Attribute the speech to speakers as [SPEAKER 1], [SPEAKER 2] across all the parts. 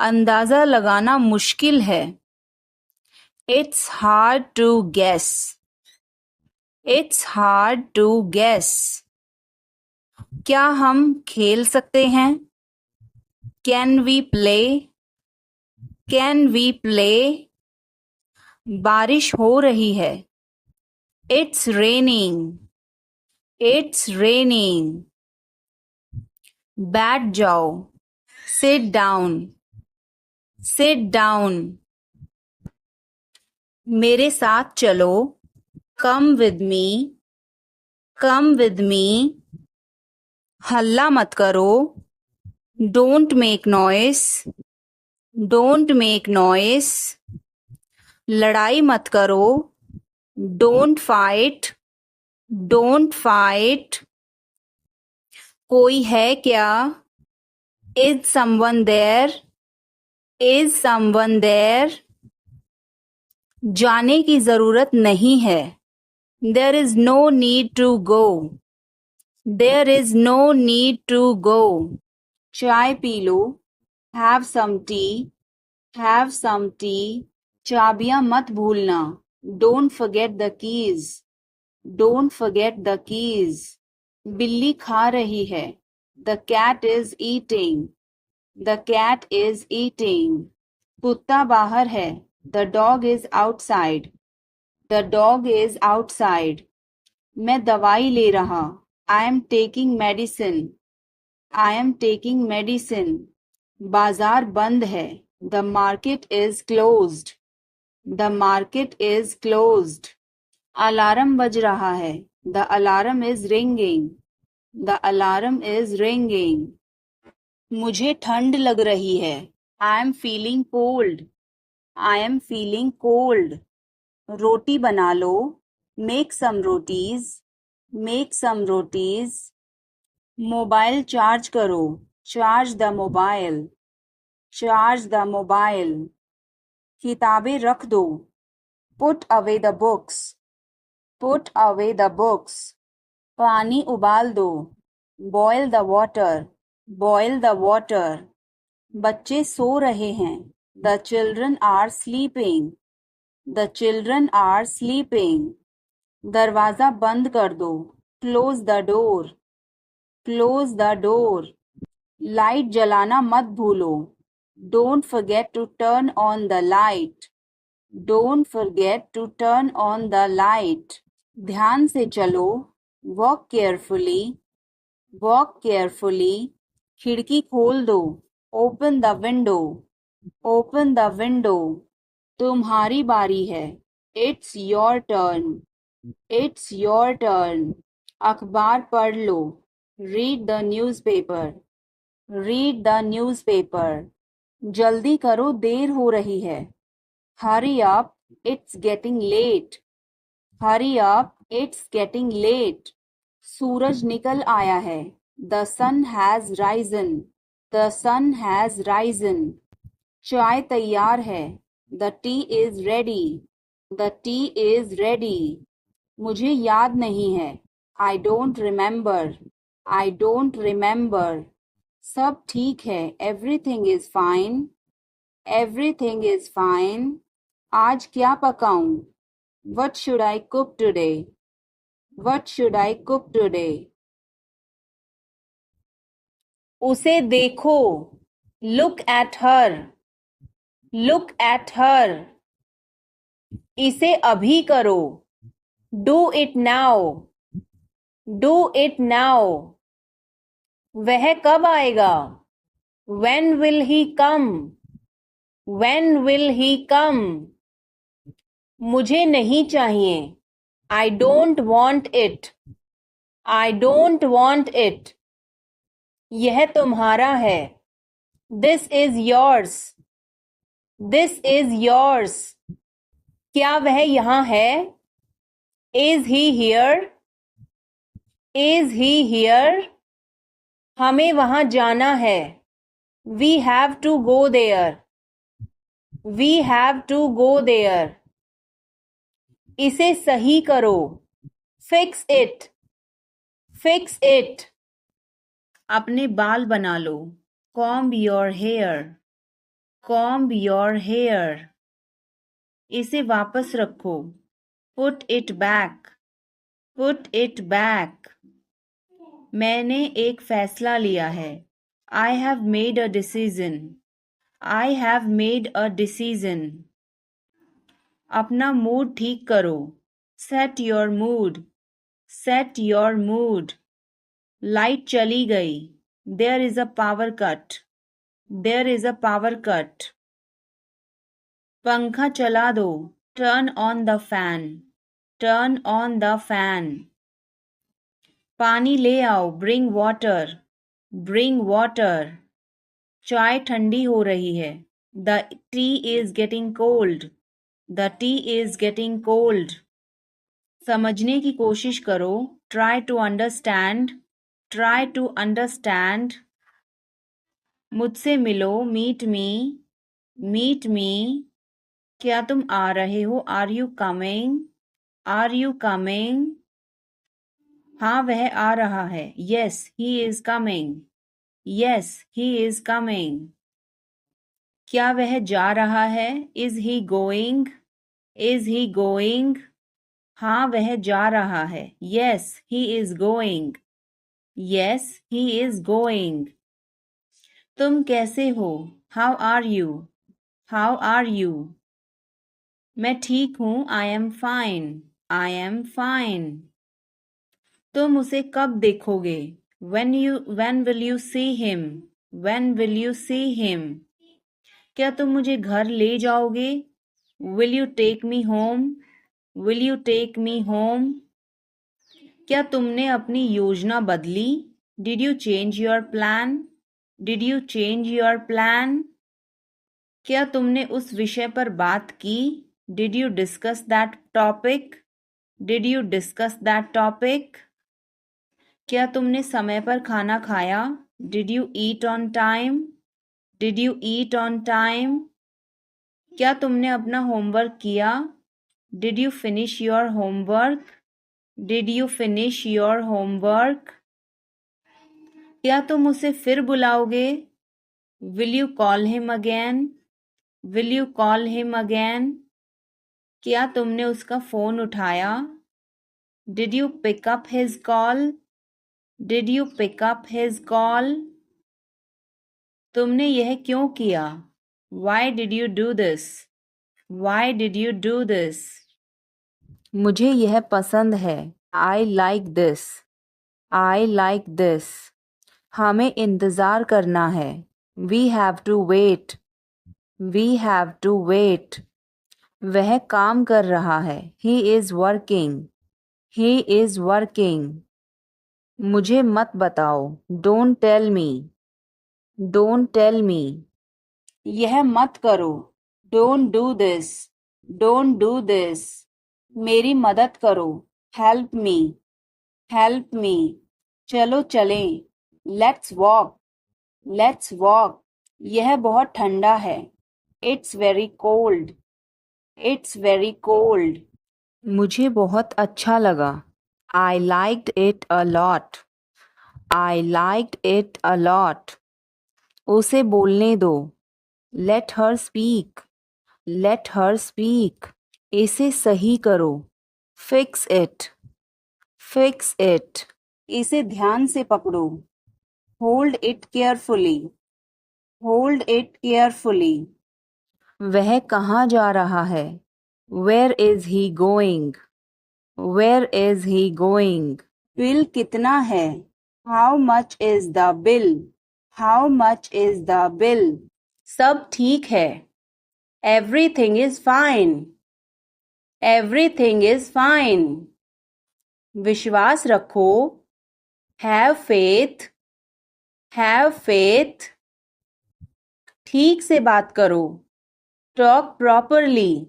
[SPEAKER 1] अंदाजा लगाना मुश्किल है. It's hard to guess. It's hard to guess. क्या हम खेल सकते हैं? Can we play? Can we play? बारिश हो रही है. It's raining. It's raining. बैठ जाओ. Sit down. Sit down. मेरे साथ चलो. Come with me. Come with me. हल्ला मत करो. Don't make noise. Don't make noise. लड़ाई मत करो. Don't fight. Don't fight. कोई है क्या? Is someone there? Is someone there? जाने की जरूरत नहीं है. There is no need to go. There is no need to go. चाय P low. Have some tea. Have some tea. चाबियां मत भूलना. Don't forget the keys. Don't forget the keys. बिल्ली खा रही है. The cat is eating. The cat is eating. कुत्ता बाहर है. The dog is outside. The dog is outside. मैं दवाई ले रहा. I am taking medicine. I am taking medicine. बाजार बंद है. The market is closed. The market is closed. Alarm बज रहा है. The alarm is ringing. The alarm is ringing. मुझे ठंड लग रही है. I am feeling cold. I am feeling cold. रोटी बना लो. Make some rotis. Make some rotis. Mobile charge करो. Charge the mobile. Charge the mobile. किताबें रख दो. Put away the books. Put away the books. पानी उबाल दो. Boil the water. Boil the water. बच्चे सो रहे हैं. The children are sleeping. The children are sleeping. दरवाजा बंद कर दो. Close the door. Close the door. Light जलाना मत भूलो. Don't forget to turn on the light. Don't forget to turn on the light. ध्यान से चलो. Walk carefully. Walk carefully. खिड़की खोल दो. Open the window. Open the window. तुम्हारी बारी है. It's your turn. It's your turn. अखबार पढ़ लो. Read the newspaper. Read the newspaper. जल्दी करो, देर हो रही है. Hurry up, it's getting late. Hurry up, it's getting late. सूरज निकल आया है. The sun has risen. The sun has risen. चाय तैयार है. The tea is ready. The tea is ready. मुझे याद नहीं है. I don't remember. I don't remember. सब ठीक है. Everything is fine. Everything is fine. आज क्या पकाऊं? What should I cook today? What should I cook today? उसे देखो. Look at her. Look at her. इसे अभी करो. Do it now. Do it now. वह कब आएगा? When will he come? When will he come? मुझे नहीं चाहिए. I don't want it. I don't want it. यह तुम्हारा है. This is yours. This is yours. क्या वह यहाँ है? Is he here? Is he here? हमें वहाँ जाना है. We have to go there. We have to go there. इसे सही करो. Fix it. Fix it. अपने बाल बना लो. Comb your hair. comb your hair. इसे वापस रखो. Put it back. Put it back. मैंने एक फैसला लिया है. I have made a decision. I have made a decision. अपना मूड ठीक करो. Set your mood. Set your mood. Light चली गई. There is a power cut. There is a power cut. पंखा चला दो. Turn on the fan. Turn on the fan. पानी ले आओ. Bring water. Bring water. चाय ठंडी हो रही है. The tea is getting cold. The tea is getting cold. समझने की कोशिश करो. Try to understand. Try to understand. मुझसे मिलो. Meet me. Meet me. क्या तुम आ रहे हो? Are you coming? Are you coming? हाँ वह आ रहा है. Yes, he is coming. Yes, he is coming. क्या वह जा रहा है? Is he going? Is he going? हाँ वह जा रहा है. Yes, he is going. Yes, he is going. तुम कैसे हो? How are you? How are you? मैं ठीक हूँ. I am fine. I am fine. तुम उसे कब देखोगे? When will you see him? When will you see him? क्या तुम मुझे घर ले जाओगे? Will you take me home? Will you take me home? क्या तुमने अपनी योजना बदली? Did you change your plan? Did you change your plan? क्या तुमने उस विषय पर बात की? Did you discuss that topic? Did you discuss that topic? क्या तुमने समय पर खाना खाया? Did you eat on time? Did you eat on time? क्या तुमने अपना होमवर्क किया? Did you finish your homework? Did you finish your homework? क्या तुम उसे फिर बुलाओगे? Will you call him again? Will you call him again? क्या तुमने उसका फोन उठाया? Did you pick up his call? Did you pick up his call? तुमने यह क्यों किया? Why did you do this? Why did you do this? मुझे यह पसंद है. I like this. I like this. हमें इंतज़ार करना है. We have to wait. We have to wait. वह काम कर रहा है. He is working. He is working. मुझे मत बताओ. Don't tell me. Don't tell me. यह मत करो. Don't do this. Don't do this. मेरी मदद करो. Help me. Help me. चलो चलें. Let's walk. Let's walk. यह बहुत ठंडा है. It's very cold. It's very cold. मुझे बहुत अच्छा लगा. I liked it a lot. I liked it a lot. उसे बोलने दो. Let her speak. Let her speak. इसे सही करो. Fix it. Fix it. इसे ध्यान से पकड़ो. Hold it carefully. Hold it carefully. वह कहाँ जा रहा है? Where is he going? Where is he going? Bill कितना है? How much is the bill? How much is the bill? सब ठीक है. Everything is fine. Everything is fine. विश्वास रखो. Have faith. Have faith. ठीक से बात करो. Talk properly.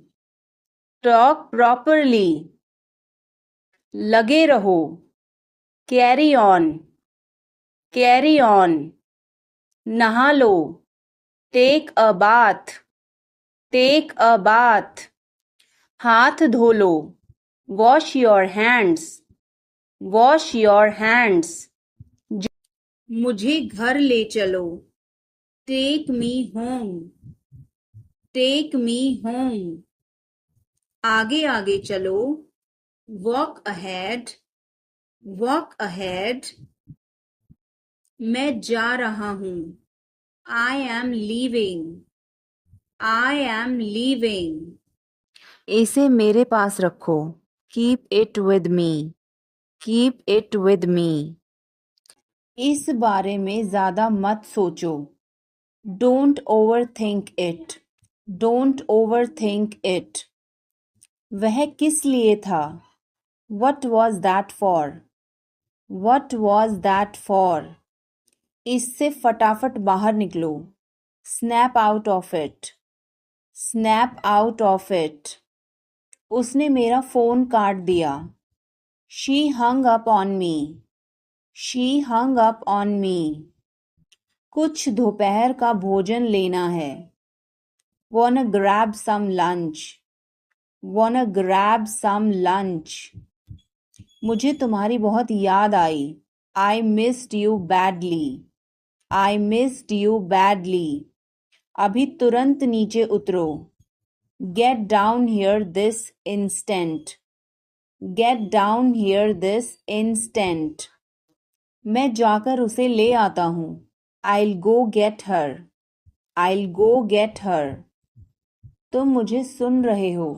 [SPEAKER 1] Talk properly. लगे रहो. Carry on. Carry on. नहा लो. Take a bath. Take a bath. हाथ धो लो. Wash your hands. Wash your hands. मुझे घर ले चलो. Take me home. Take me home, आगे आगे चलो, वॉक अहेड, वॉक अहेड, मैं जा रहा हूँ, I am leaving, I am leaving, इसे मेरे पास रखो, keep it with me, keep it with me, इस बारे में ज्यादा मत सोचो, don't over think it, don't over think it, वह किस लिए था, what was that for, what was that for, इससे फटाफट बाहर निकलो, snap out of it, snap out of it, उसने मेरा फोन काट दिया, she hung up on me, she hung up on me, कुछ दोपहर का भोजन लेना है, wanna grab some lunch, wanna grab some lunch, मुझे तुम्हारी बहुत याद आई, I missed you badly, I missed you badly, अभी तुरंत नीचे उतरो, get down here this instant, get down here this instant, मैं जाकर उसे ले आता हूँ, I'll go get her, I'll go get her, तुम मुझे सुन रहे हो,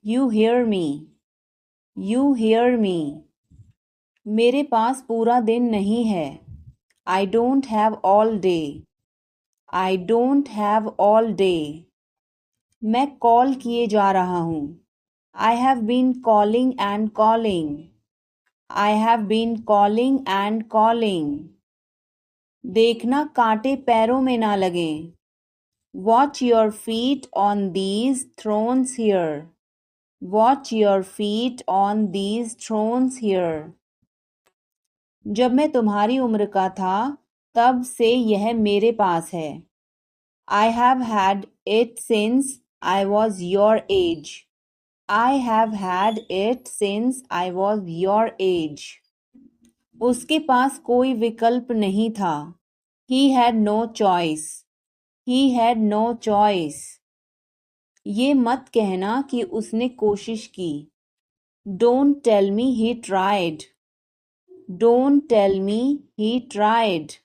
[SPEAKER 1] You hear me, You hear me, मेरे पास पूरा दिन नहीं है, I don't have all day, I don't have all day, मैं कॉल किए जा रहा हूँ, I have been calling and calling, I have been calling and calling, देखना कांटे पैरों में ना लगें, Watch your feet on these thrones here, Watch your feet on these thrones here, जब मैं तुम्हारी उम्र का था तब से यह मेरे पास है, I have had it since I was your age, I have had it since I was your age, उसके पास कोई विकल्प नहीं था, He had no choice, He had no choice, ये मत कहना कि उसने कोशिश की, Don't tell me he tried, Don't tell me he tried,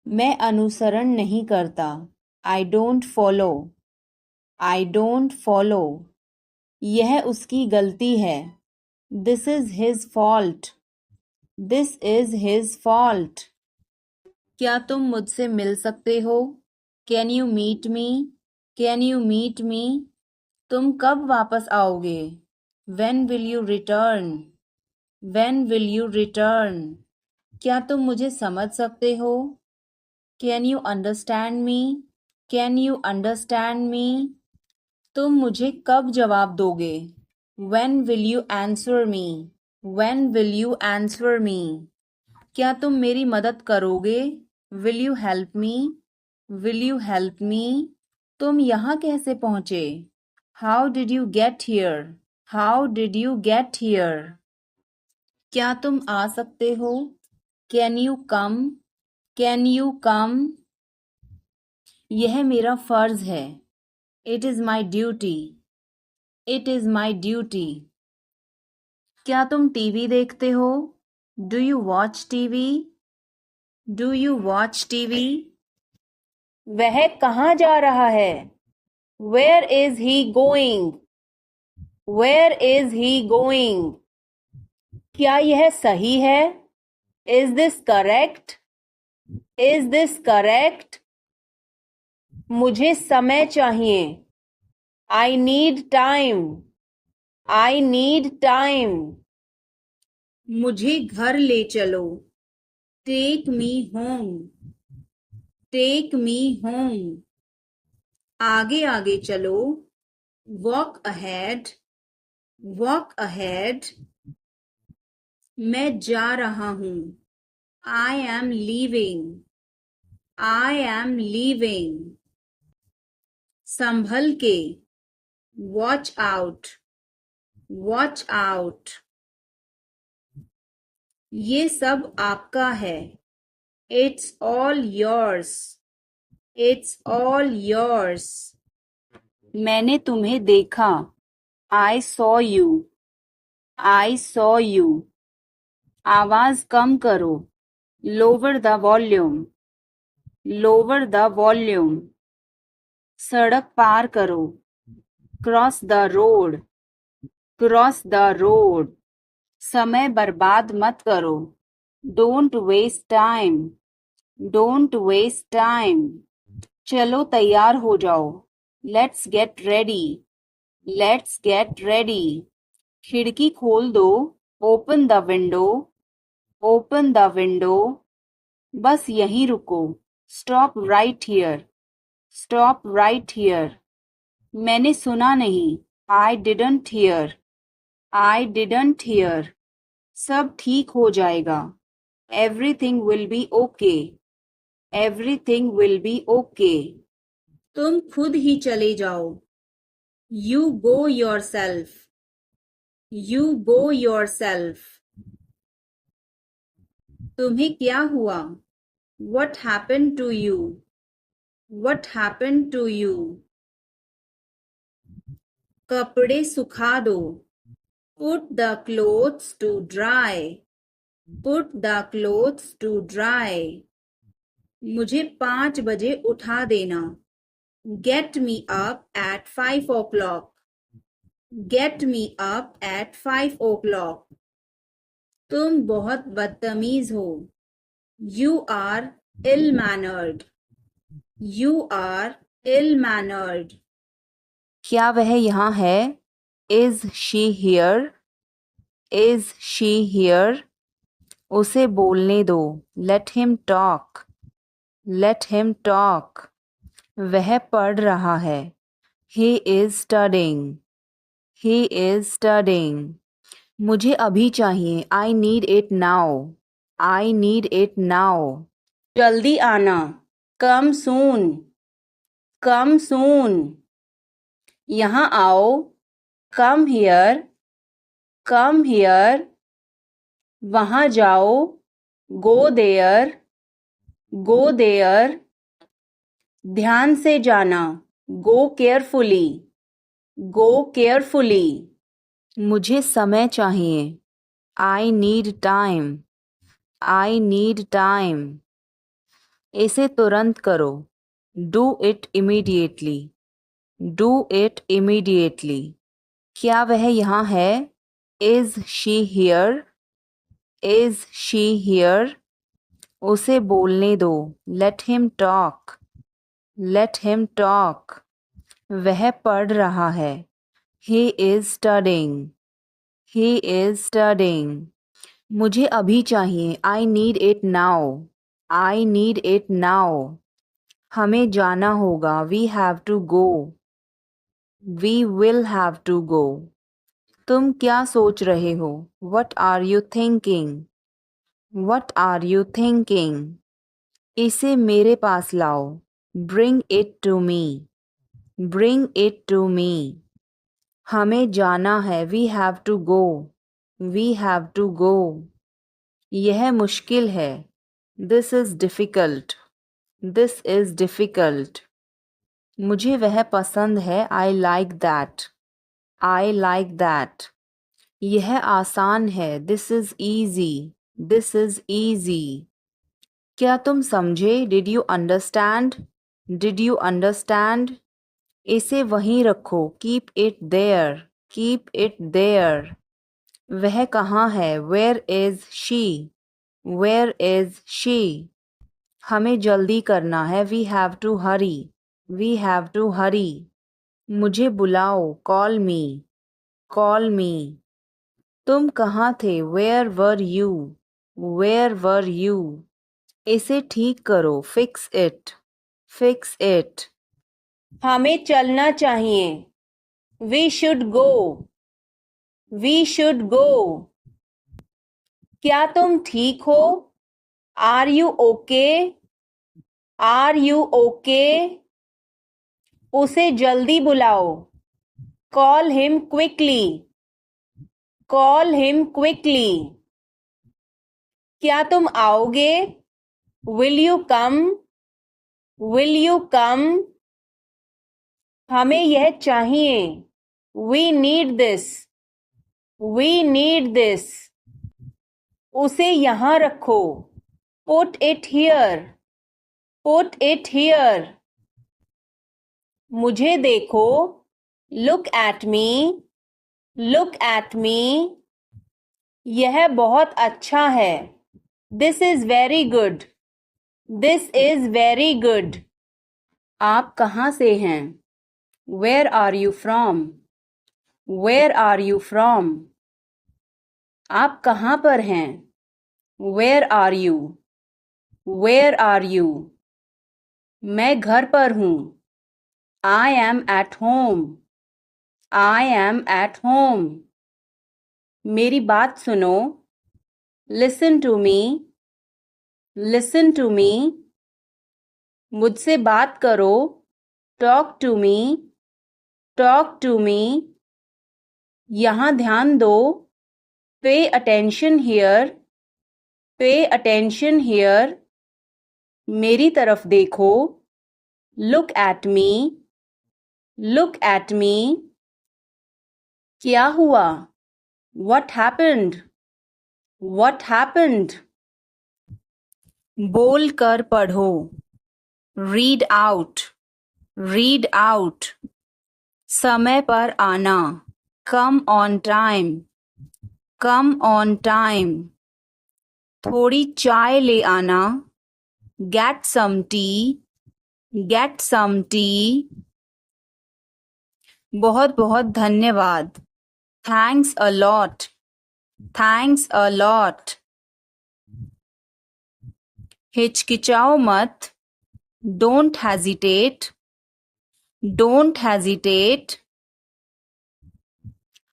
[SPEAKER 1] मैं अनुसरण नहीं करता, I don't follow, I don't follow, यह उसकी गलती है, This is his fault, This is his fault, क्या तुम मुझसे मिल सकते हो, Can you meet me, Can you meet me, तुम कब वापस आओगे, When will you return, When will you return, क्या तुम मुझे समझ सकते हो, Can you understand me, Can you understand me, तुम मुझे कब जवाब दोगे, When will you answer me, When will you answer me, क्या तुम मेरी मदद करोगे, Will you help me, Will you help me, तुम यहाँ कैसे पहुँचे, How did you get here, How did you get here, क्या तुम आ सकते हो, Can you come, Can you come, यह मेरा फर्ज है, It is my duty, It is my duty, क्या तुम टीवी देखते हो, Do you watch TV, Do you watch TV, वह कहाँ जा रहा है, Where is he going, Where is he going, क्या यह सही है, Is this correct, Is this correct, मुझे समय चाहिए, I need time, I need time, मुझे घर ले चलो, Take me home, Take me home, आगे आगे चलो, Walk ahead, Walk ahead, मैं जा रहा हूँ, I am leaving, I am leaving, संभल के, Watch out, Watch out, ये सब आपका है, It's all yours, It's all yours, मैंने तुम्हें देखा. I saw you. I saw you. आवाज कम करो. Lower the volume. Lower the volume. सड़क पार करो. Cross the road. Cross the road. समय बर्बाद मत करो. Don't waste time. Don't waste time. चलो तैयार हो जाओ. Let's get ready. Let's get ready. खिड़की खोल दो. Open the window. Open the window. बस यहीं रुको. Stop right here. Stop right here. मैंने सुना नहीं. I didn't hear. I didn't hear. सब ठीक हो जाएगा. Everything will be okay. Everything will be okay. तुम खुद ही चले जाओ. You go yourself. You go yourself. तुम्हें क्या हुआ? What happened to you? What happened to you? कपड़े सुखा दो. Put the clothes to dry. Put the clothes to dry. मुझे 5 बजे उठा देना. Get me up at 5 o'clock. Get me up at 5 o'clock. तुम बहुत बदतमीज हो. You are ill-mannered. You are ill-mannered. क्या वह यहाँ है? Is she here? Is she here? उसे बोलने दो. Let him talk. Let him talk. वह पढ़ रहा है. He is studying. He is studying. मुझे अभी चाहिए. I need it now. I need it now. जल्दी आना. Come soon. Come soon. यहाँ आओ. Come here. Come here. वहाँ जाओ. Go there. Go there. ध्यान से जाना. Go carefully. Go carefully. मुझे समय चाहिए. I need time. I need time. इसे तुरंत करो. Do it immediately. Do it immediately. क्या वह यहाँ है? Is she here? Is she here? उसे बोलने दो. Let him talk. Let him talk. वह पढ़ रहा है. He is studying. He is studying. मुझे अभी चाहिए. I need it now. I need it now. हमें जाना होगा. We have to go. We will have to go. तुम क्या सोच रहे हो? What are you thinking? What are you thinking? इसे मेरे पास लाओ. Bring it to me. Bring it to me. हमें जाना है. We have to go. We have to go. यह मुश्किल है. This is difficult. This is difficult. मुझे वह पसंद है. I like that. I like that. यह आसान है. This is easy. This is easy. क्या तुम समझे? Did you understand? Did you understand? इसे वहीं रखो. Keep it there. Keep it there. वह कहाँ है? Where is she? Where is she? हमें जल्दी करना है. We have to hurry. We have to hurry. मुझे बुलाओ. Call me. Call me. तुम कहाँ थे? Where were you? Where were you? इसे ठीक करो. Fix it. Fix it. हमें चलना चाहिए. We should go. We should go. क्या तुम ठीक हो? Are you okay? Are you okay? उसे जल्दी बुलाओ. Call him quickly. Call him quickly. क्या तुम आओगे? Will you come? Will you come? हमें यह चाहिए। We need this. We need this. उसे यहाँ रखो। Put it here. Put it here. मुझे देखो। Look at me. Look at me. यह बहुत अच्छा है। This is very good. This is very good. आप कहाँ से हैं? Where are you from? Where are you from? आप कहाँ पर हैं? Where are you? Where are you? मैं घर पर हूँ। I am at home. I am at home. मेरी बात सुनो। Listen to me. Listen to me. मुझसे बात करो। Talk to me. Talk to me. यहाँ ध्यान दो। Pay attention here. Pay attention here. मेरी तरफ देखो। Look at me. Look at me. क्या हुआ? What happened? What happened? बोल कर पढ़ो। Read out. Read out. समय पर आना। Come on time. Come on time. थोड़ी चाय ले आना। Get some tea. Get some tea. बहुत बहुत धन्यवाद। Thanks a lot. Thanks a lot. हिचकिचाओ मत। Don't hesitate. Don't hesitate.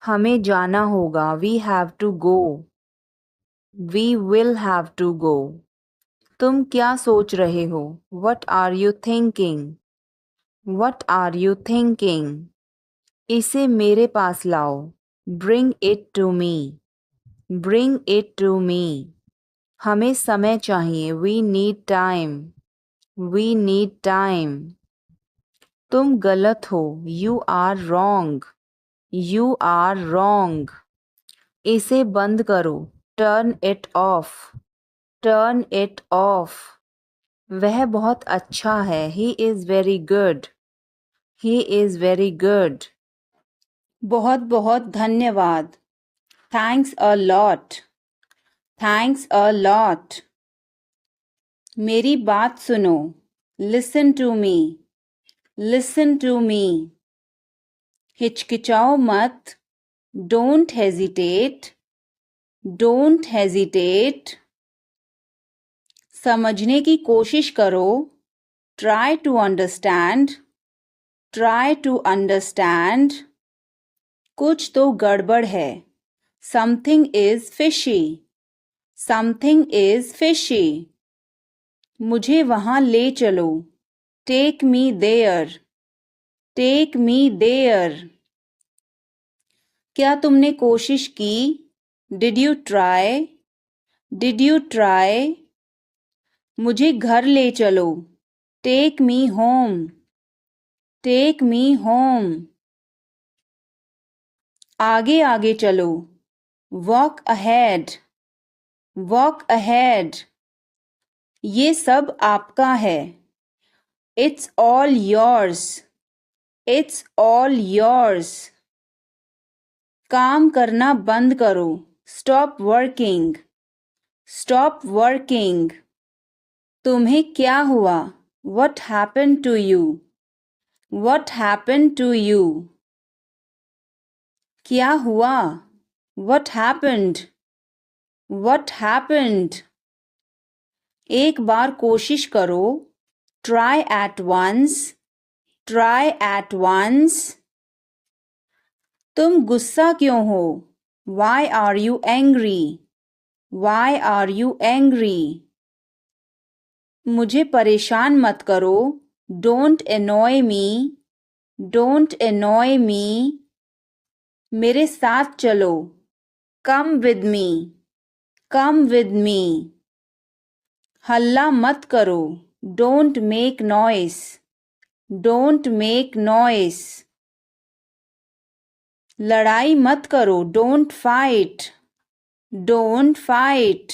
[SPEAKER 1] हमें जाना होगा। We have to go. We will have to go. तुम क्या सोच रहे हो? What are you thinking? What are you thinking? इसे मेरे पास लाओ। Bring it to me. Bring it to me. हमें समय चाहिए। We need time. We need time. तुम गलत हो। You are wrong. You are wrong. इसे बंद करो। Turn it off. Turn it off. वह बहुत अच्छा है। He is very good. He is very good. बहुत बहुत धन्यवाद। Thanks a lot. Thanks a lot. मेरी बात सुनो। Listen to me. Listen to me. हिचकिचाओ मत। Don't hesitate. Don't hesitate. समझने की कोशिश करो। Try to understand. Try to understand. कुछ तो गड़बड़ है। Something is fishy. Something is fishy. मुझे वहाँ ले चलो। Take me there. Take me there. क्या तुमने कोशिश की? Did you try? Did you try? मुझे घर ले चलो। Take me home. Take me home. आगे आगे चलो। Walk ahead. Walk ahead. ये सब आपका है। It's all yours. It's all yours. काम करना बंद करो। Stop working. Stop working. तुम्हें क्या हुआ? What happened to you? What happened to you? क्या हुआ? What happened? What happened? एक बार कोशिश करो। Try at once. Try at once. तुम गुस्सा क्यों हो? Why are you angry? Why are you angry? मुझे परेशान मत करो। Don't annoy me. Don't annoy me. मेरे साथ चलो। Come with me. Come with me. हल्ला मत करो। Don't make noise. Don't make noise. लड़ाई मत करो, डोंट फाइट। Don't fight.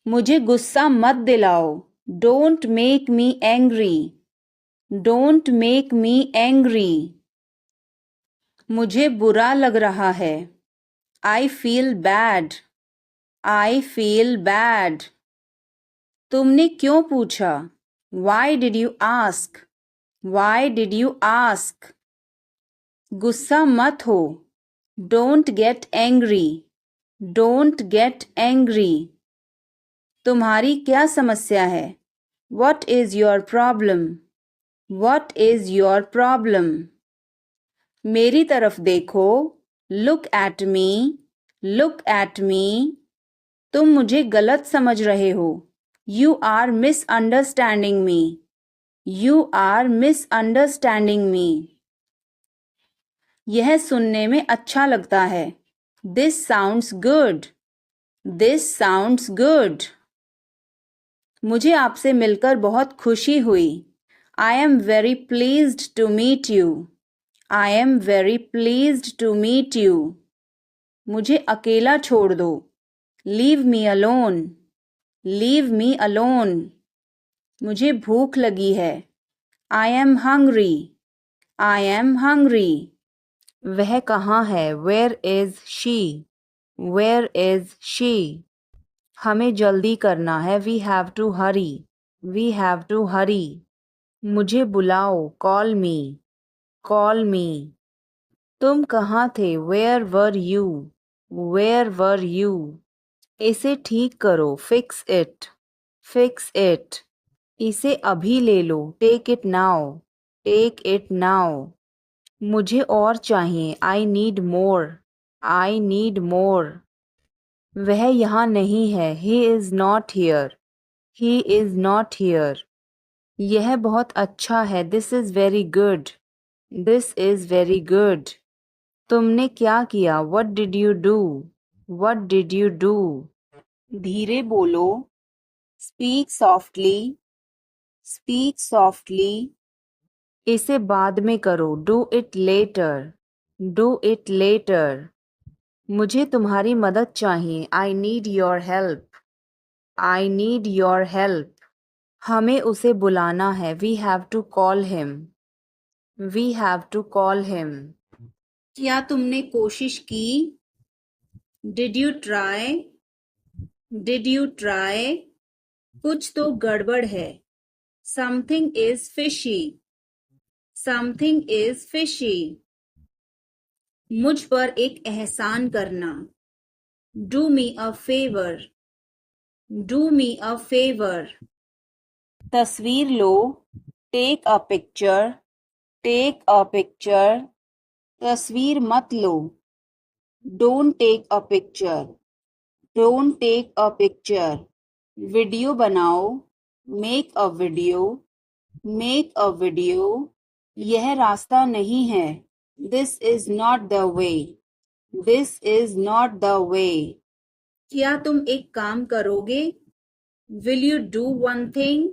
[SPEAKER 1] मुझे गुस्सा मत दिलाओ, don't make me angry. Don't make me angry. मुझे बुरा लग रहा है, I feel bad. I feel bad. तुमने क्यों पूछा, Y did you ask. Y did you ask. गुस्सा मत हो, don't get angry. Don't get angry. तुम्हारी क्या समस्या है, what is your problem. What is your problem. मेरी तरफ देखो, look at me. Look at me. तुम मुझे गलत समझ रहे हो, you are misunderstanding me. You are misunderstanding me. यह सुनने में अच्छा लगता है, this sounds good. This sounds good. मुझे आपसे मिलकर बहुत खुशी हुई, I am very pleased to meet you. I am very pleased to meet you. मुझे अकेला छोड़ दो, leave me alone. Leave me alone. मुझे भूख लगी है, I am hungry. I am hungry. वह कहाँ है, where is she. Where is she. हमें जल्दी करना है, we have to hurry. We have to hurry. मुझे बुलाओ, कॉल मी। Call me. तुम कहाँ थे, where were you. Where were you. इसे ठीक करो, फिक्स इट। Fix it. इसे अभी ले लो, take it now. Take it now. मुझे और चाहिए, I need more. I need more. वह यहाँ नहीं है, he is not here. He is not here. यह बहुत अच्छा है, this is very good. This is very good. तुमने क्या किया, what did you do. What did you do. धीरे बोलो, स्पीक सॉफ्टली। Speak softly. इसे बाद में करो, do it later. Do it later. मुझे तुम्हारी मदद चाहिए, I need your help. I need your help. हमें उसे बुलाना है, we have to call him. We have to call him. क्या तुमने कोशिश की, did you try. Did you try. कुछ तो गड़बड़ है, something is fishy. Something is fishy. मुझ पर एक एहसान करना, do me a favour. Do me a favour. तस्वीर लो, take a picture. Take a picture. तस्वीर मत लो, don't take a picture. Don't take a picture. Video बनाओ, make a video. Make a video. यह रास्ता नहीं है, this is not the way. This is not the way. क्या तुम एक काम करोगे, will you do one thing.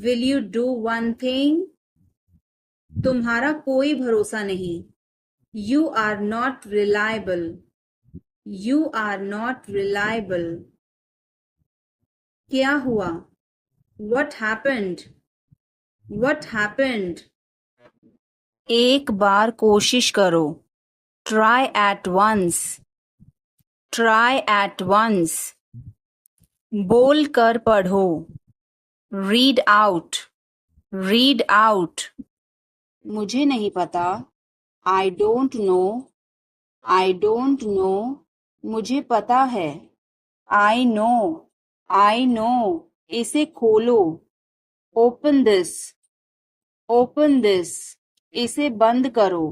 [SPEAKER 1] Will you do one thing. तुम्हारा कोई भरोसा नहीं, you are not reliable. You are not reliable. क्या हुआ, what happened। what happened। एक बार कोशिश करो, try at once। try at once। बोल कर पढ़ो, read out। read out। मुझे नहीं पता, I don't know। I don't know। मुझे पता है, I know। I know। इसे खोलो, open this। open this। इसे बंद करो,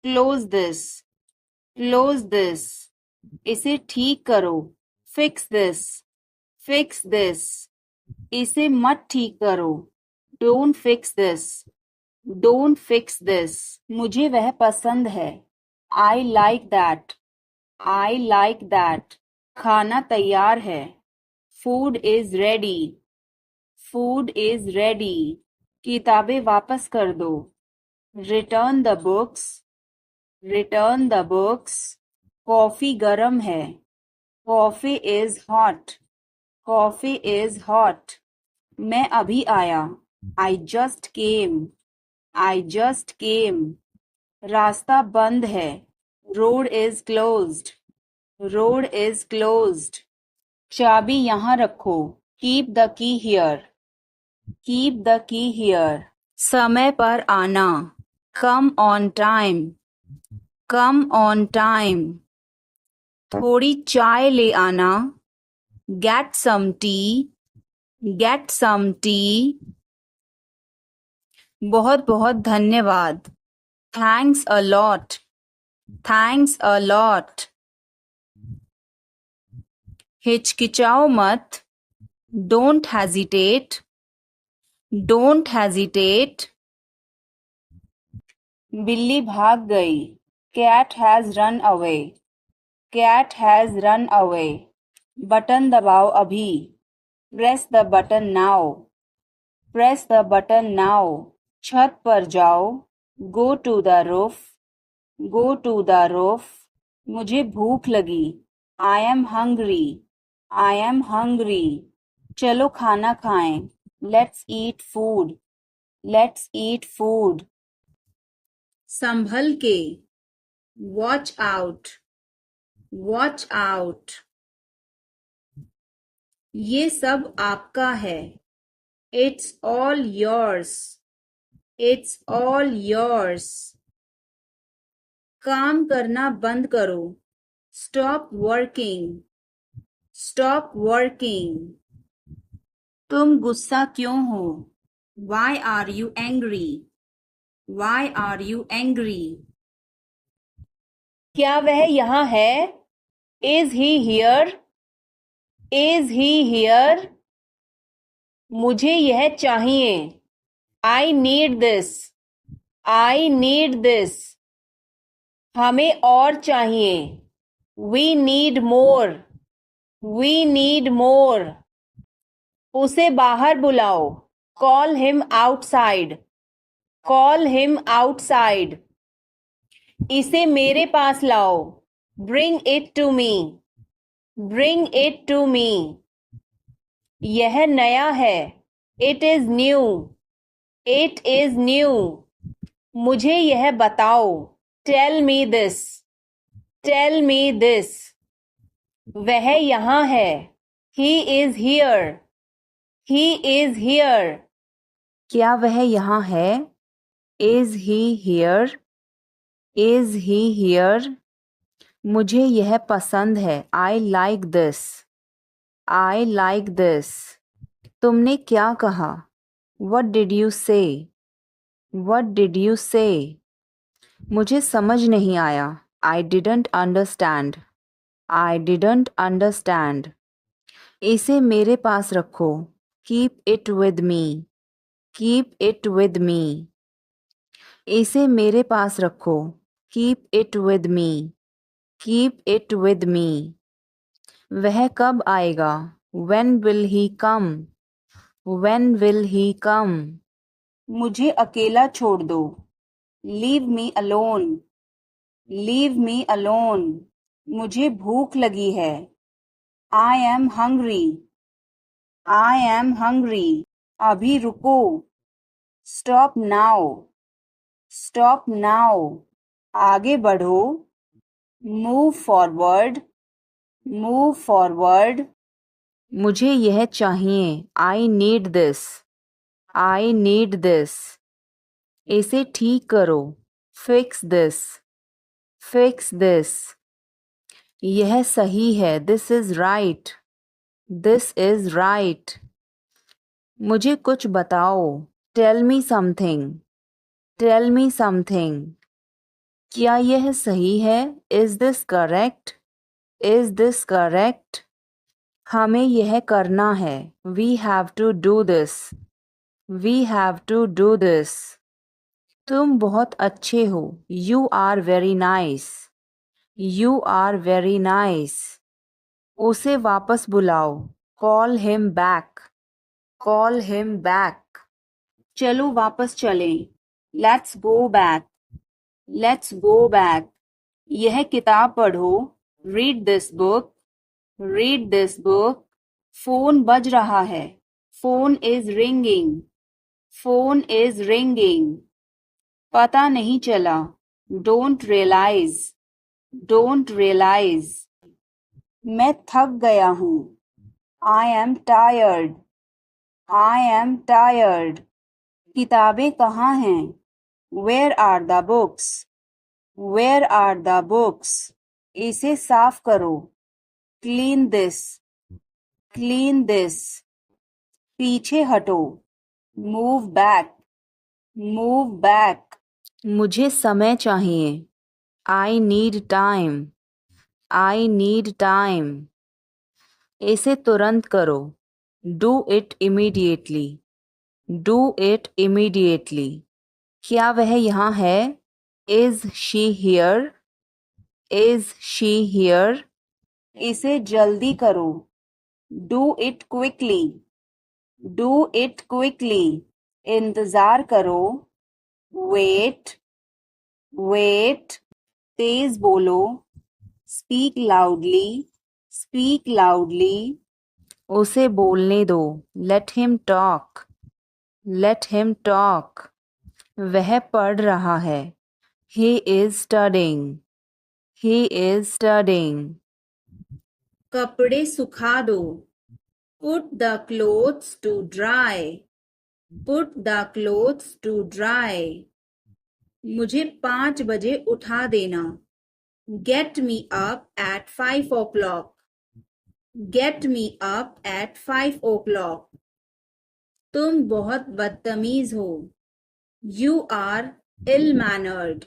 [SPEAKER 1] close this। close this। इसे ठीक करो, fix this। fix this। इसे मत ठीक करो, don't fix this। don't fix this। मुझे वह पसंद है, I like that। I like that। खाना तैयार है, food is ready। food is ready। किताबें वापस कर दो. Return the books. Return the books. Coffee गरम है. Coffee is hot. Coffee is hot. मैं अभी आया. I just came. I just came. रास्ता बंद है. Road is closed. Road is closed. चाबी यहाँ रखो. Keep the key here. Keep the key here. समय पर आना. Come on time. Come on time. थोड़ी चाय ले आना. Get some tea. Get some tea. बहुत बहुत धन्यवाद. Thanks a lot. Thanks a lot. हिचकिचाओ मत. Don't hesitate. Don't hesitate. बिल्ली भाग गई. Cat has run away. Cat has run away. Button दबाओ अभी. Press the button now. Press the button now. छत पर जाओ. Go to the roof. Go to the roof. मुझे भूख लगी. I am hungry. I am hungry. चलो खाना खाएं. Let's eat food. Let's eat food. संभल के. Watch out. Watch out. ये सब आपका है. It's all yours. It's all yours. काम करना बंद करो. Stop working. Stop working. तुम गुस्सा क्यों हो? Why are you angry? Why are you angry? क्या वह यहाँ है? Is he here? Is he here? मुझे यह चाहिए. I need this. I need this. हमें और चाहिए. We need more. We need more. उसे बाहर बुलाओ. Call him outside. Call him outside. इसे मेरे पास लाओ. Bring it to me. Bring it to me. यह नया है. It is new. It is new. मुझे यह बताओ. Tell me this. Tell me this. वह यहाँ है. He is here. He is here. क्या वह यहाँ है? Is he here? Is he here? मुझे यह पसंद है. I like this. I like this. तुमने क्या कहा? What did you say? What did you say? मुझे समझ नहीं आया. I didn't understand. I didn't understand. इसे मेरे पास रखो. Keep it with me. Keep it with me. इसे मेरे पास रखो. Keep it with me. Keep it with me. वह कब आएगा? When will he come? When will he come? मुझे अकेला छोड़ दो. Leave me alone. Leave me alone. मुझे भूख लगी है. I am hungry. I am hungry. अभी रुको. Stop now. Stop now. आगे बढ़ो. Move forward. Move forward. मुझे यह चाहिए. I need this. I need this. इसे ठीक करो. Fix this. Fix this. यह सही है. This is right. This is right. मुझे कुछ बताओ. Tell me something. Tell me something. क्या यह सही है? Is this correct? Is this correct? हमें यह करना है. We have to do this. We have to do this. तुम बहुत अच्छे हो. You are very nice. You are very nice. उसे वापस बुलाओ. Call him back. Call him back. चलो वापस चलें. Let's go back. Let's go back. यह किताब पढ़ो. Read this book. Read this book. Phone बज रहा है. Phone is ringing. Phone is ringing. पता नहीं चला. Don't realise. Don't realise. मैं थक गया हूँ. I am tired. I am tired. किताबें कहाँ हैं? Where are the books? Where are the books? इसे साफ करो. Clean this. Clean this. पीछे हटो. Move back. Move back. मुझे समय चाहिए. I need time. I need time. इसे तुरंत करो. Do it immediately. Do it immediately. क्या वह यहाँ है? Is she here? Is she here? इसे जल्दी करो. Do it quickly. Do it quickly. इंतजार करो. वेट. वेट. तेज बोलो. Speak loudly. Speak loudly. उसे बोलने दो. Let him talk. Let him talk. वह पढ़ रहा है. He is studying. He is studying. कपड़े सुखा दो. Put the clothes to dry. Put the clothes to dry. मुझे 5 बजे उठा देना. Get me up at 5 o'clock. Get me up at 5 o'clock. तुम बहुत बदतमीज हो. You are ill mannered.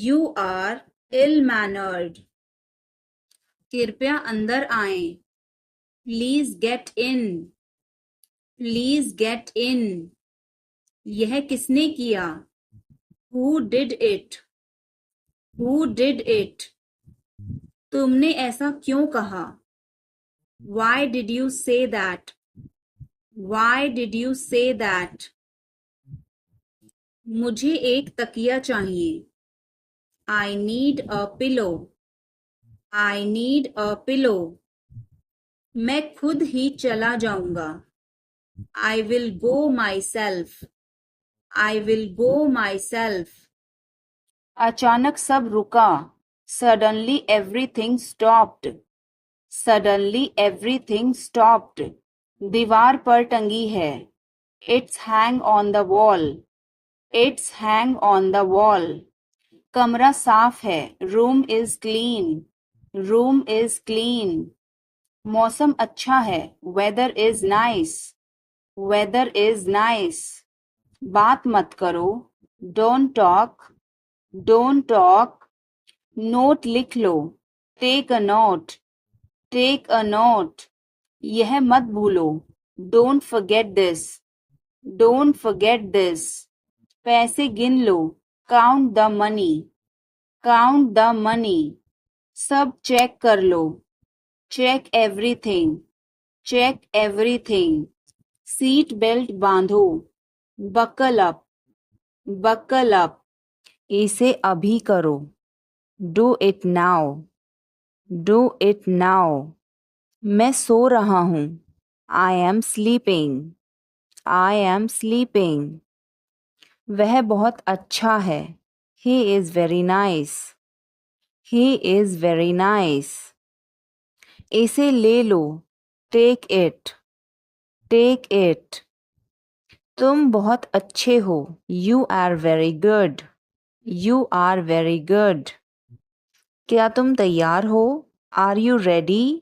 [SPEAKER 1] You are ill mannered. कृपया अंदर आएं. Please get in. Please get in. यह किसने किया? Who did it? Who did it? तुमने ऐसा क्यों कहा? Why did you say that? Why did you say that? मुझे एक तकिया चाहिए. I need a pillow. I need a pillow. मैं खुद ही चला जाऊंगा. I will go myself. I will go myself. अचानक सब रुका. Suddenly everything stopped. Suddenly everything stopped. दीवार पर टंगी है. It's hang on the wall. It's hang on the wall. कमरा साफ है. Room is clean. Room is clean. मौसम अच्छा है. Weather is nice. Weather is nice. बात मत करो. Don't talk. Don't talk. Note लिख लो. Take a note. Take a note. यह मत भूलो. Don't forget this. Don't forget this. पैसे गिन लो. Count the money. Count the money. सब चेक कर लो. Check everything. Check everything. Seat belt बांधो. Buckle up. Buckle up. इसे अभी करो. Do it now. Do it now. मैं सो रहा हूँ. I am sleeping. I am sleeping. वह बहुत अच्छा है. ही is very nice. He is very nice. इसे ले लो. Take it. Take it. तुम बहुत अच्छे हो. You are very good. You are very good. क्या तुम तैयार हो? Are you ready?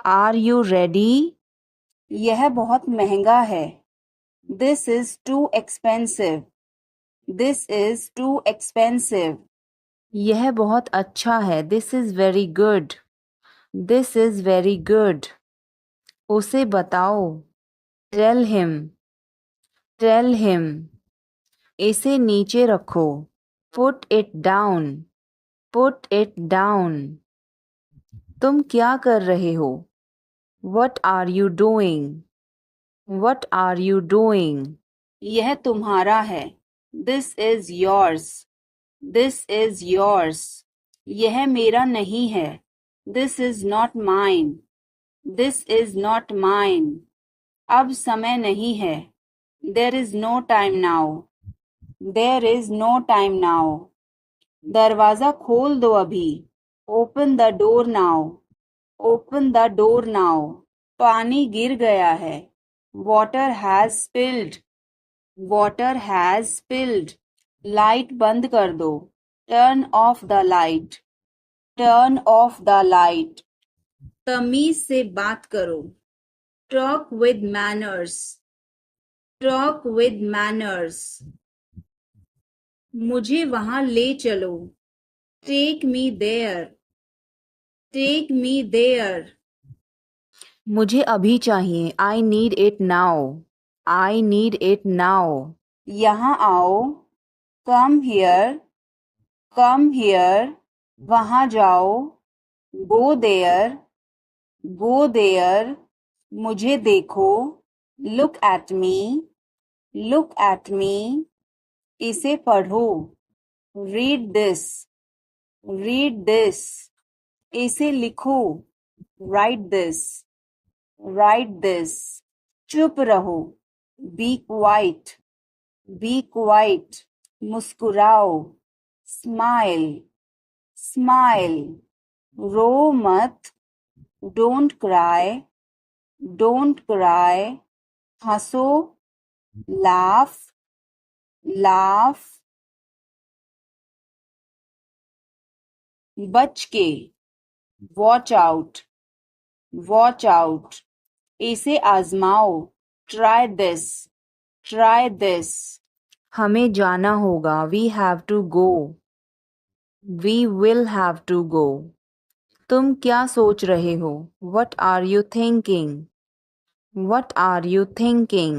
[SPEAKER 1] Are you ready? यह बहुत महंगा है. This is too expensive. This is too expensive. यह बहुत अच्छा है. This is very good. This is very good. उसे बताओ. Tell him. Tell him. इसे नीचे रखो. Put it down. Put it down. तुम क्या कर रहे हो? What are you doing? What are you doing? यह तुम्हारा है. This is yours. This is yours. यह मेरा नहीं है. This is not mine. This is not mine. अब समय नहीं है. There is no time now. There is no time now. दरवाजा खोल दो अभी. Open the door now. Open the door now. पानी गिर गया है. Water has spilled. Water has spilled. Light बंद कर दो. Turn off the light. Turn off the light. तमीज से बात करो. Talk with manners. Talk with manners. मुझे वहां ले चलो. Take me there. Take me there. मुझे अभी चाहिए. I need it now. I need it now. यहाँ आओ. Come here. Come here. वहां जाओ. Go there. Go there. मुझे देखो. Look at me. Look at me. इसे पढ़ो. Read this. Read this. इसे लिखो. Write this. Write this. चुप रहो. Be quiet. Be quiet. मुस्कुराओ. Smile. Smile. रो मत. Don't cry. Don't cry. हंसो. Laugh. Laugh. बच के. Watch out. Watch out. इसे आजमाओ. Try this. Try this. हमें जाना होगा. We have to go. We will have to go. तुम क्या सोच रहे हो? What are you thinking? What are you thinking?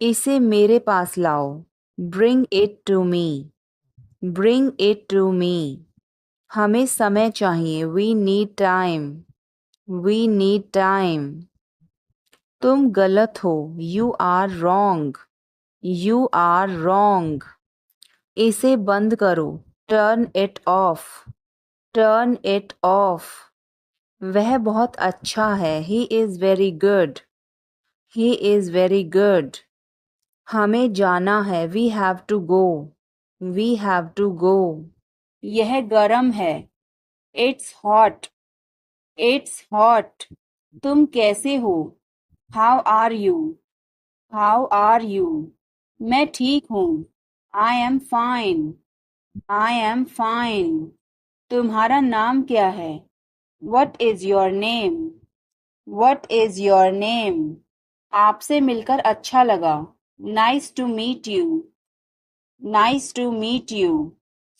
[SPEAKER 1] इसे मेरे पास लाओ. Bring it to me. Bring it to me. हमें समय चाहिए. We need time. We need time. तुम गलत हो. You are wrong. You are wrong. इसे बंद करो. Turn it off. Turn it off. वह बहुत अच्छा है. He is very good. He is very good. हमें जाना है. We have to go. We have to go. यह गरम है. It's hot. It's hot. तुम कैसे हो? How are you? How are you? मैं ठीक हूँ. I am fine. I am fine. तुम्हारा नाम क्या है? What is your name? What is your name? आपसे मिलकर अच्छा लगा. Nice to meet you. Nice to meet you.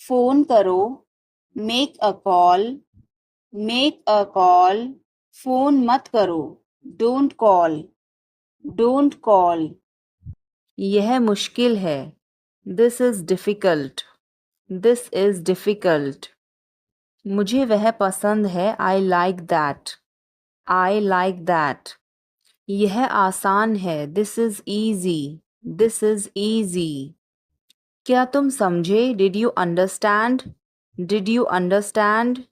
[SPEAKER 1] Phone करो. Make a call. Make a call. Phone मत करो. Don't call. Don't call. यह मुश्किल है. This is difficult. This is difficult. मुझे वह पसंद है. I like that. I like that. यह आसान है. This is easy. This is easy. क्या तुम समझे? Did you understand? Did you understand?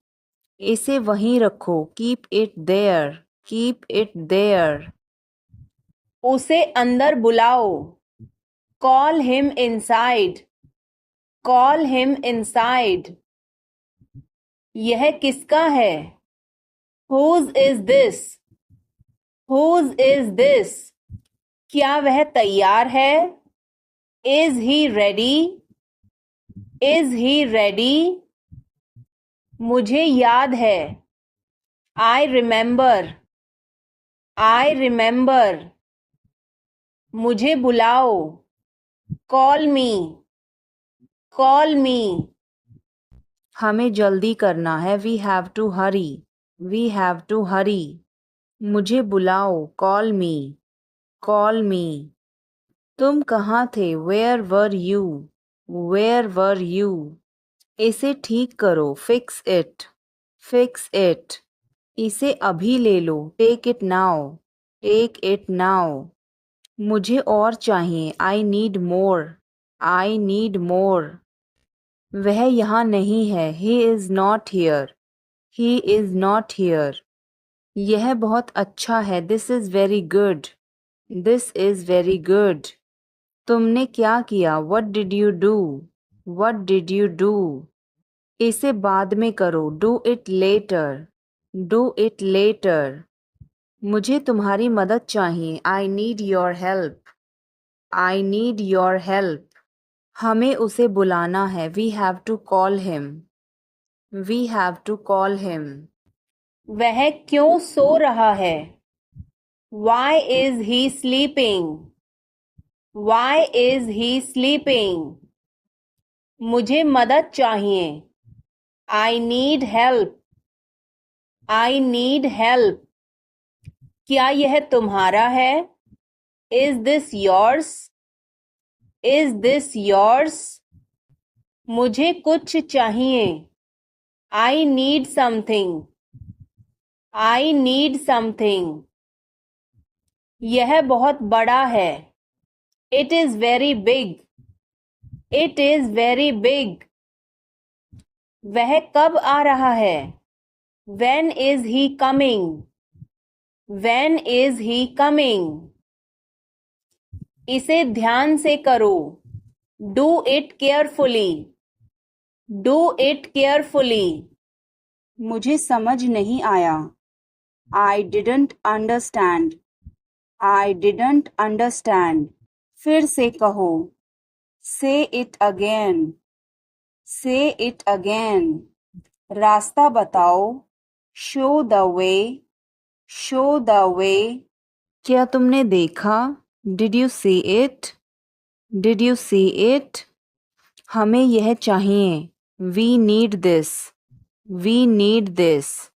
[SPEAKER 1] इसे वहीं रखो. Keep it there. Keep it there. उसे अंदर बुलाओ. Call him inside. Call him inside. यह किसका है? Whose is this? Whose is this? क्या वह तैयार है? Is he ready? Is he ready? मुझे याद है. I remember. I remember. मुझे बुलाओ. Call me. Call me. हमें जल्दी करना है. We have to hurry. We have to hurry. मुझे बुलाओ. Call me. Call me. तुम कहाँ थे? Where were you? Where were you? इसे ठीक करो. Fix it. Fix it. इसे अभी ले लो. Take it now. Take it now. मुझे और चाहिए। I need more. I need more. वह यहाँ नहीं है। He is not here. He is not here. यह बहुत अच्छा है। This is very good. This is very good. तुमने क्या किया? What did you do? What did you do? इसे बाद में करो। Do it later. Do it later. मुझे तुम्हारी मदद चाहिए। I need your help. I need your help. हमें उसे बुलाना है। We have to call him. We have to call him. वह क्यों सो रहा है? Why is he sleeping? Why is he sleeping? मुझे मदद चाहिए। I need help. I need help. क्या यह तुम्हारा है? Is this yours? Is this yours? मुझे कुछ चाहिए। I need something. I need something. यह बहुत बड़ा है। It is very big. It is very big. वह कब आ रहा है? When is he coming? When is he coming? इसे ध्यान से करो। Do it carefully. Do it carefully. मुझे समझ नहीं आया। I didn't understand. I didn't understand. फिर से कहो। Say it again. Say it again. रास्ता बताओ। Show the way. Show the way. क्या तुमने देखा? Did you see it? Did you see it? हमें यह चाहिए। We need this. We need this.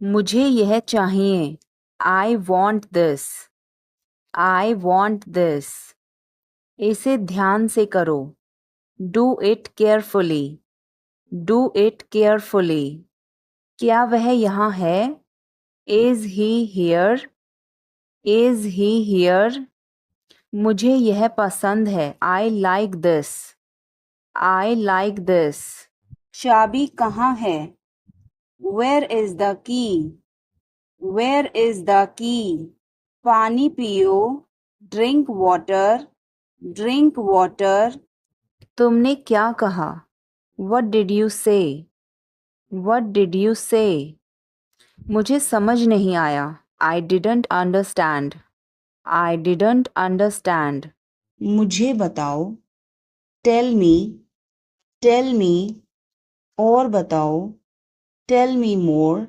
[SPEAKER 1] मुझे यह चाहिए। I want this. I want this. इसे ध्यान से करो। Do it carefully. Do it carefully. क्या वह यहाँ है? Is he here? Is he here? मुझे यह पसंद है। I like this. I like this. चाबी कहाँ है? Where is the key? Where is the key? पानी पियो। Drink water. Drink water. तुमने क्या कहा? What did you say? What did you say? मुझे समझ नहीं आया। I didn't understand. I didn't understand. मुझे बताओ। Tell me. Tell me. और बताओ। Tell me more.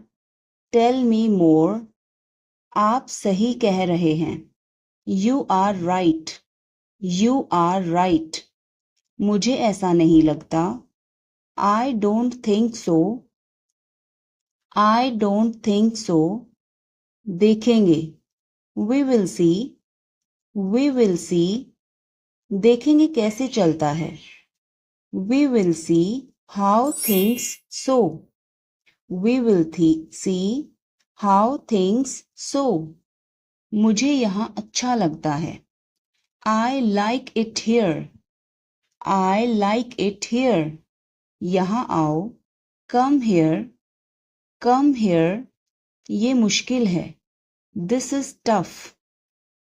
[SPEAKER 1] Tell me more. आप सही कह रहे हैं। You are right. You are right. मुझे ऐसा नहीं लगता। I don't think so. I don't think so. देखेंगे। We will see. We will see. देखेंगे कैसे चलता है। We will see how things so. We will see how things so. मुझे यहाँ अच्छा लगता है। I like it here. I like it here. यहाँ आओ। Come here. Come here. ये मुश्किल है। This is tough.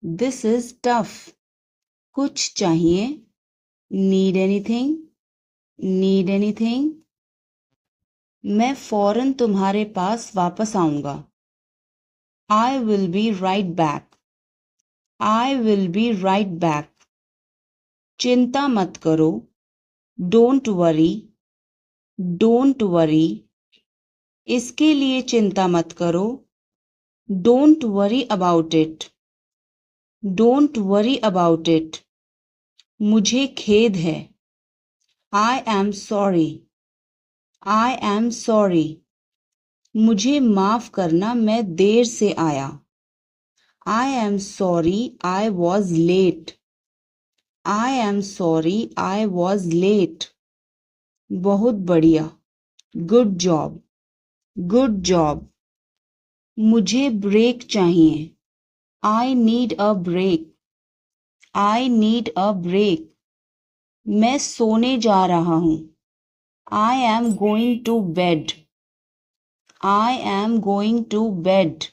[SPEAKER 1] This is tough. कुछ चाहिए। Need anything? Need anything? मैं फौरन तुम्हारे पास वापस आऊंगा। I will be right back. I will be right back. चिंता मत करो। Don't worry. Don't worry. इसके लिए चिंता मत करो। Don't worry about it. Don't worry about it. मुझे खेद है। I am sorry. I am sorry. मुझे माफ करना, मैं देर से आया। I am sorry I was late. I am sorry I was late. बहुत बढ़िया। Good job. Good job. मुझे ब्रेक चाहिए। I need a break. I need a break. मैं सोने जा रहा हूँ. I am going to bed. I am going to bed.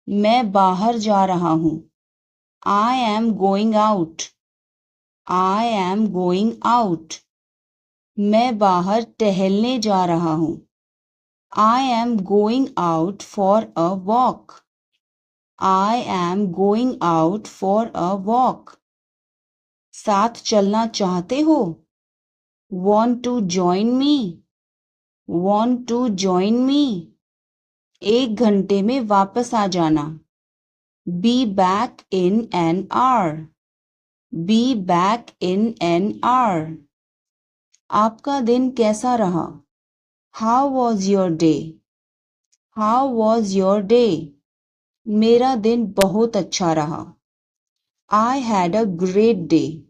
[SPEAKER 1] मैं बाहर जा रहा हूँ. I am going out. I am going out. मैं बाहर टहलने जा रहा हूँ. I am going out for a walk. I am going out for a walk. साथ चलना चाहते हो? Want to join me? Want to join me? 1 घंटे में वापस आ जाना. Be back in an hour. Be back in an hour. आपका दिन कैसा रहा? How was your day? How was your day? मेरा दिन बहुत अच्छा रहा. I had a great day.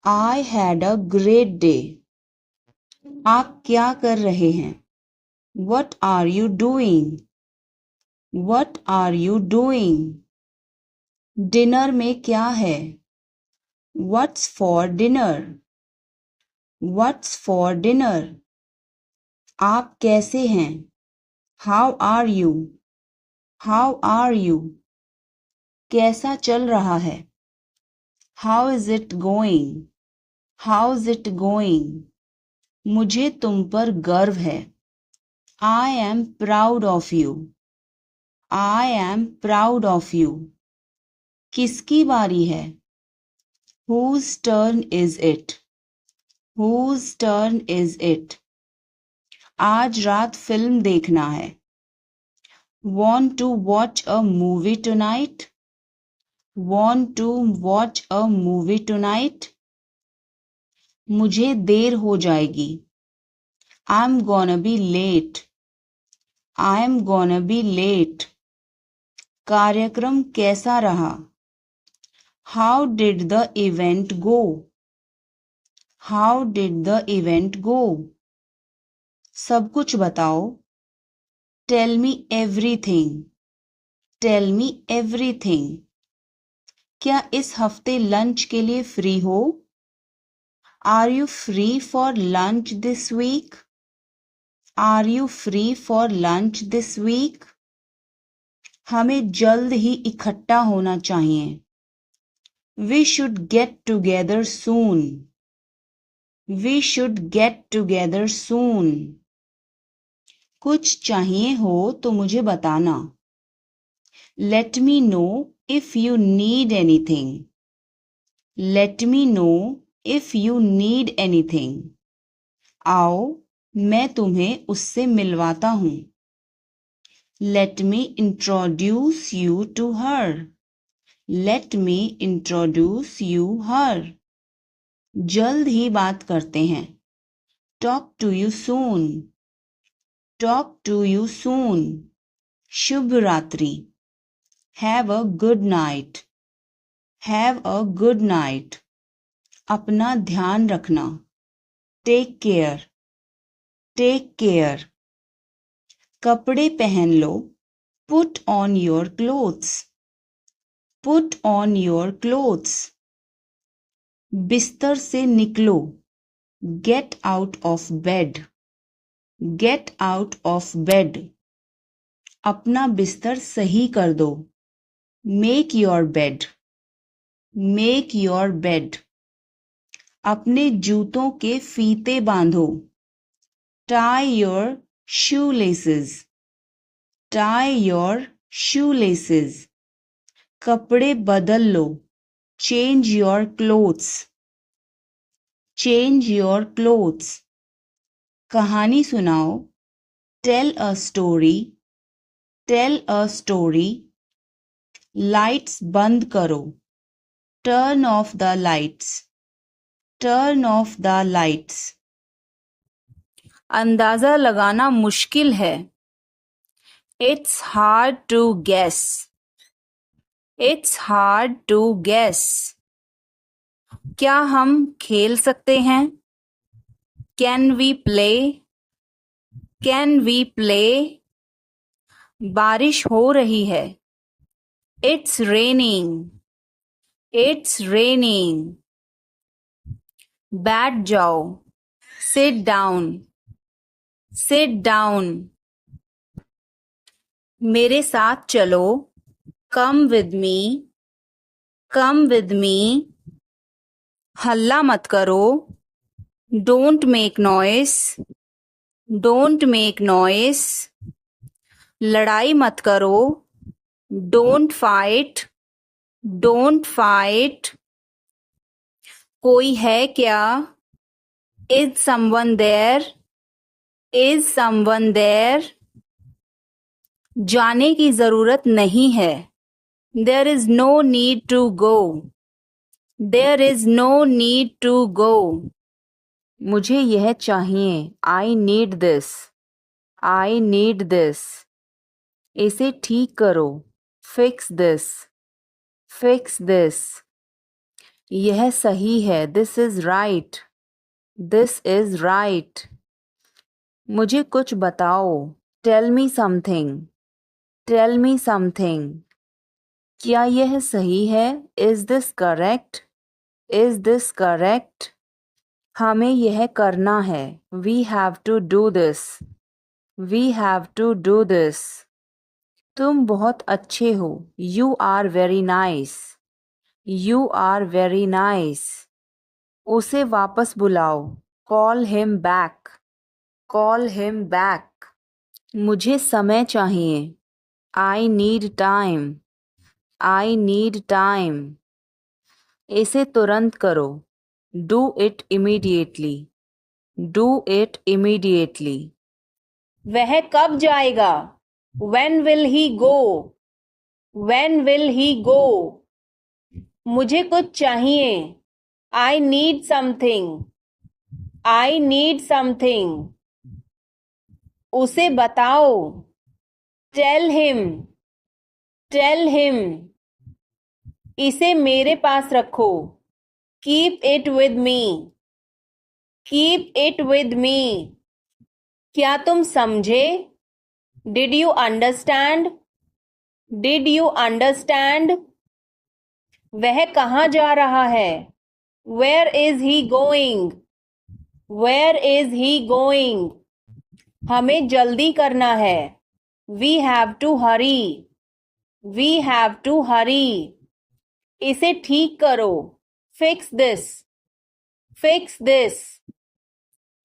[SPEAKER 1] I had a great day. आप क्या कर रहे हैं? What are you doing? What are you doing? Dinner में क्या है? What's for dinner? What's for dinner? आप कैसे हैं? How are you? How are you? कैसा चल रहा है? How is it going? How's it going? मुझे तुम पर गर्व है. I am proud of you. I am proud of you. किसकी बारी है? Whose turn is it? Whose turn is it? आज रात फिल्म देखना है. Want to watch a movie tonight? Want to watch a movie tonight? मुझे देर हो जाएगी. I'm gonna be late. I'm gonna be late. कार्यक्रम कैसा रहा? How did the event go? How did the event go? सब कुछ बताओ. Tell me everything. Tell me everything. क्या इस हफ्ते लंच के लिए फ्री हो? Are you free for lunch this week? Are you free for lunch this week? हमें जल्द ही इकट्ठा होना चाहिए. We should get together soon. We should get together soon. कुछ चाहिए हो तो मुझे बताना. Let me know if you need anything. Let me know if you need anything. आओ मैं तुम्हें उससे मिलवाता हूँ. Let me introduce you to her. Let me introduce you her. जल्द ही बात करते हैं. Talk to you soon. Talk to you soon. शुभ रात्रि. Have a good night. Have a good night. अपना ध्यान रखना. Take care. Take care. कपड़े पहन लो. Put on your clothes. Put on your clothes. बिस्तर से निकलो. Get out of bed. Get out of bed. अपना बिस्तर सही कर दो. Make your bed. Make your bed. अपने जूतों के फीते बांधो. Tie your shoelaces. Tie your shoelaces. कपड़े बदल लो. Change your clothes. Change your clothes. कहानी सुनाओ. Tell a story. Tell a story. Lights बंद करो. Turn off the lights. Turn off the lights. अंदाजा लगाना मुश्किल है. It's hard to guess. It's hard to guess. क्या हम खेल सकते हैं? Can we play? Can we play? बारिश हो रही है. It's raining. It's raining. बैठ जाओ. Sit down. Sit down. मेरे साथ चलो. Come with me. Come with me. हल्ला मत करो. Don't make noise. Don't make noise. लड़ाई मत करो. Don't fight. Don't fight. कोई है क्या? Is someone there? Is someone there? जाने की जरूरत नहीं है. There is no need to go. There is no need to go. मुझे यह चाहिए. I need this. I need this. इसे ठीक करो. Fix this. Fix this. यह सही है. This is right. This is right. मुझे कुछ बताओ. Tell me something. Tell me something. क्या यह सही है? Is this correct? Is this correct? हमें यह करना है. We have to do this. We have to do this. तुम बहुत अच्छे हो. You are very nice. You are very nice. उसे वापस बुलाओ. Call him back. Call him back. मुझे समय चाहिए. I need time. I need time. इसे तुरंत करो. Do it immediately. Do it immediately. वह कब जाएगा? When will he go? When will he go? मुझे कुछ चाहिए. I need something. I need something. उसे बताओ. Tell him. Tell him. इसे मेरे पास रखो. Keep it with me. Keep it with me. क्या तुम समझे? Did you understand? Did you understand? वह कहाँ जा रहा है? Where is he going? Where is he going? हमें जल्दी करना है. We have to hurry. We have to hurry. इसे ठीक करो. Fix this. Fix this.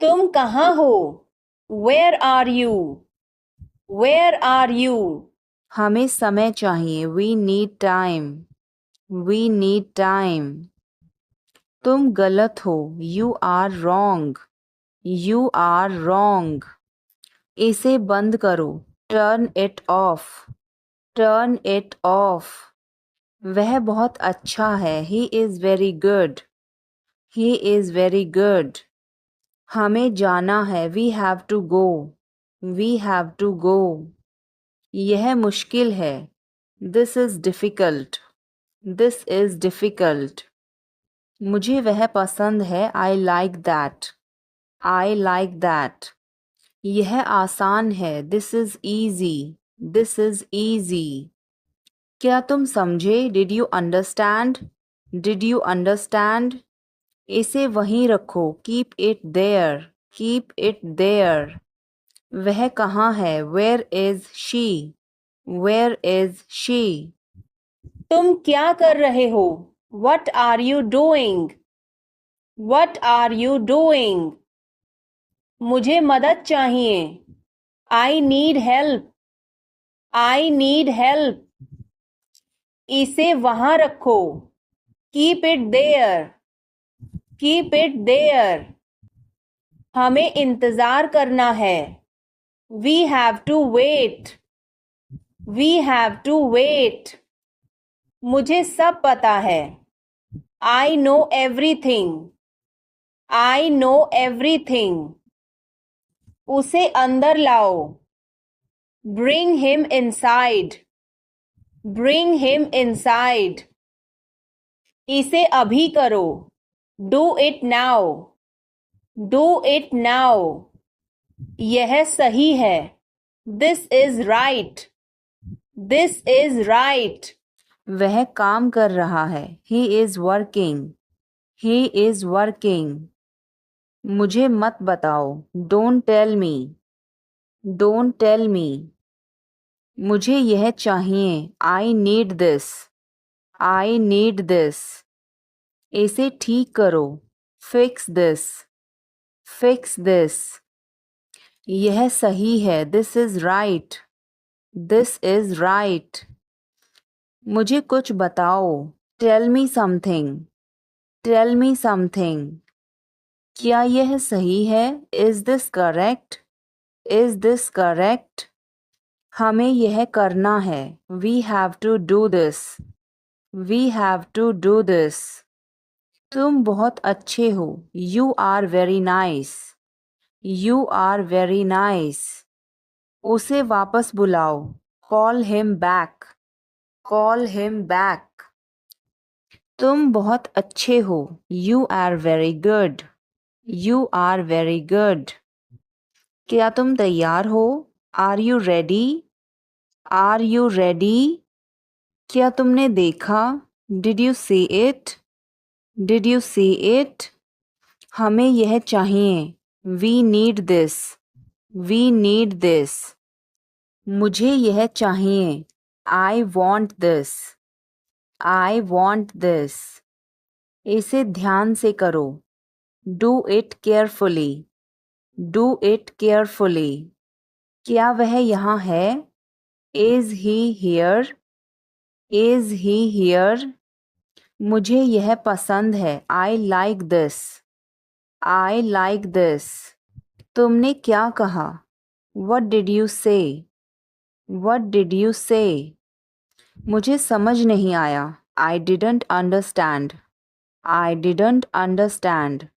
[SPEAKER 1] तुम कहाँ हो? Where are you? Where are you? हमें समय चाहिए. We need time. We need time. तुम गलत हो. You are wrong. You are wrong. इसे बंद करो. Turn it off. Turn it off. वह बहुत अच्छा है. He is very good. He is very good. हमें जाना है. We have to go. We have to go. यह मुश्किल है. This is difficult. This is difficult. मुझे वह पसंद है. I like that. I like that. यह आसान है. This is easy. This is easy. क्या तुम समझे? Did you understand? Did you understand? इसे वहीं रखो. Keep it there. Keep it there. वह कहाँ है? Where is she? Where is she? तुम क्या कर रहे हो? What are you doing? What are you doing? मुझे मदद चाहिए. I need help. I need help. इसे वहां रखो. Keep it there. Keep it there. हमें इंतजार करना है. We have to wait. We have to wait. मुझे सब पता है. I know everything. I know everything. उसे अंदर लाओ. Bring him inside. Bring him inside. इसे अभी करो. Do it now. Do it now. यह सही है. This is right. This is right. वह काम कर रहा है. He is working. He is working. मुझे मत बताओ. Don't tell me. Don't tell me. मुझे यह चाहिए. I need this. I need this. इसे ठीक करो. Fix this. Fix this. यह सही है. This is right. This is right. मुझे कुछ बताओ. Tell me something. Tell me something. क्या यह सही है? Is this correct? Is this correct? हमें यह करना है. We have to do this. We have to do this. तुम बहुत अच्छे हो. You are very nice. You are very nice. उसे वापस बुलाओ. Call him back. Call him back. तुम बहुत अच्छे हो. You are very good. You are very good. क्या तुम तैयार हो? Are you ready? Are you ready? क्या तुमने देखा? Did you see it? Did you see it? हमें यह चाहिए. We need this. We need this. मुझे यह चाहिए. I want this. I want this. इसे ध्यान से करो. Do it carefully. Do it carefully. क्या वह यहाँ है? Is he here? Is he here? मुझे यह पसंद है. I like this. I like this. तुमने क्या कहा? What did you say? What did you say? मुझे समझ नहीं आया. I didn't understand. I didn't understand.